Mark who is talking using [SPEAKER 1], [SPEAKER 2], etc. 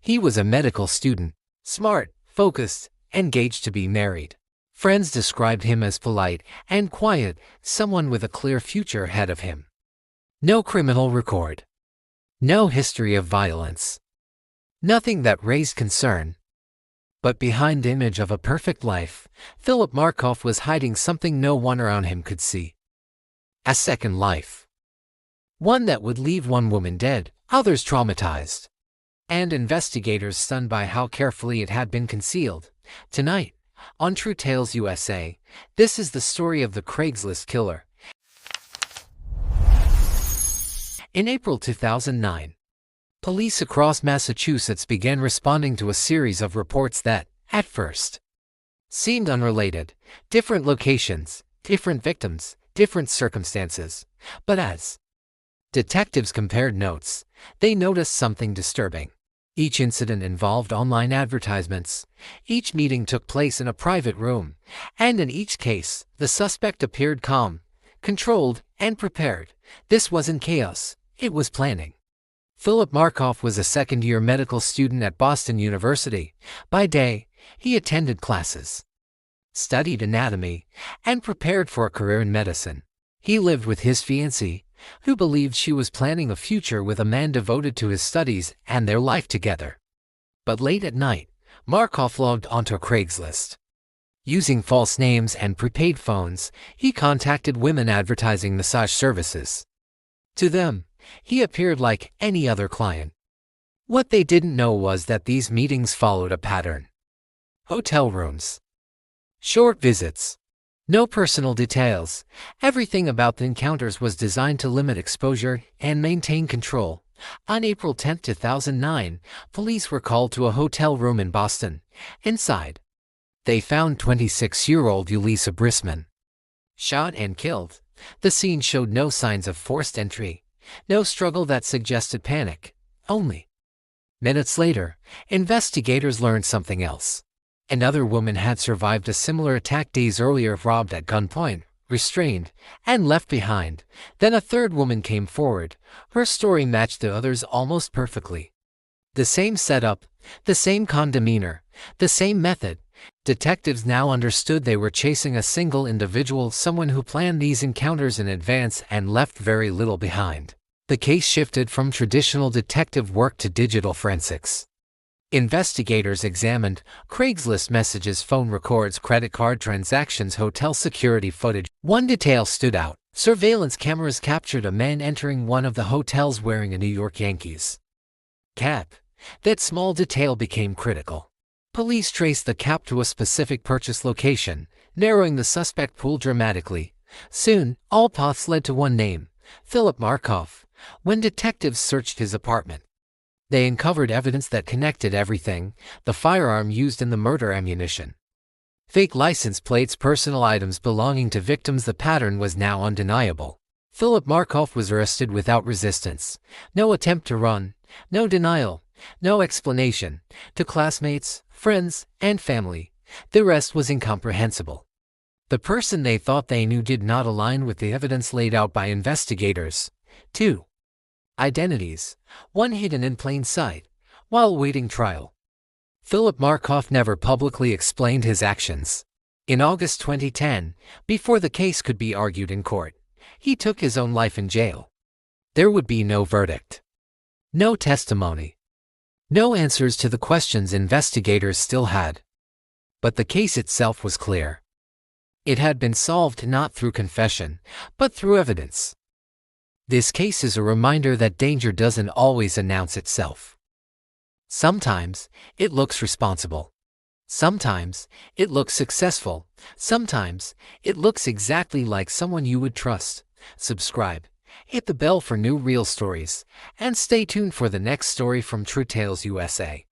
[SPEAKER 1] He was a medical student, smart, focused, engaged to be married. Friends described him as polite and quiet, someone with a clear future ahead of him. No criminal record. No history of violence. Nothing that raised concern. But behind the image of a perfect life, Philip Markoff was hiding something no one around him could see. A second life. One that would leave one woman dead, others traumatized, and investigators stunned by how carefully it had been concealed. Tonight, on TrueTales USA, this is the story of the Craigslist Killer. In April 2009, police across Massachusetts began responding to a series of reports that, at first, seemed unrelated. Different locations, different victims, different circumstances. But as detectives compared notes, they noticed something disturbing. Each incident involved online advertisements. Each meeting took place in a private room. And in each case, the suspect appeared calm, controlled, and prepared. This wasn't chaos, it was planning. Philip Markoff was a second-year medical student at Boston University. By day, he attended classes, studied anatomy, and prepared for a career in medicine. He lived with his fiancée, who believed she was planning a future with a man devoted to his studies and their life together. But late at night, Markoff logged onto Craigslist. Using false names and prepaid phones, he contacted women advertising massage services. To them, he appeared like any other client. What they didn't know was that these meetings followed a pattern. Hotel rooms. Short visits. No personal details. Everything about the encounters was designed to limit exposure and maintain control. On April 10, 2009, police were called to a hotel room in Boston. Inside, they found 26-year-old Ulisa Brisman shot and killed. The scene showed no signs of forced entry, no struggle that suggested panic. Only minutes later, investigators learned something else. Another woman had survived a similar attack days earlier, robbed at gunpoint, restrained, and left behind. Then a third woman came forward. Her story matched the others almost perfectly. The same setup, the same calm demeanor, the same method. Detectives now understood they were chasing a single individual, someone who planned these encounters in advance and left very little behind. The case shifted from traditional detective work to digital forensics. Investigators examined Craigslist messages, phone records, credit card transactions, hotel security footage. One detail stood out. Surveillance cameras captured a man entering one of the hotels wearing a New York Yankees cap. That small detail became critical. Police traced the cap to a specific purchase location, narrowing the suspect pool dramatically. Soon, all paths led to one name, Philip Markoff. When detectives searched his apartment, they uncovered evidence that connected everything: the firearm used in the murder, ammunition, fake license plates, personal items belonging to victims. The pattern was now undeniable. Philip Markoff was arrested without resistance. No attempt to run, no denial, no explanation. To classmates, friends, and family, the arrest was incomprehensible. The person they thought they knew did not align with the evidence laid out by investigators. 2. Identities, one hidden in plain sight, while awaiting trial. Philip Markoff never publicly explained his actions. In August 2010, before the case could be argued in court, he took his own life in jail. There would be no verdict, no testimony, no answers to the questions investigators still had. But the case itself was clear. It had been solved not through confession, but through evidence. This case is a reminder that danger doesn't always announce itself. Sometimes, it looks responsible. Sometimes, it looks successful. Sometimes, it looks exactly like someone you would trust. Subscribe, hit the bell for new real stories, and stay tuned for the next story from TrueTales USA.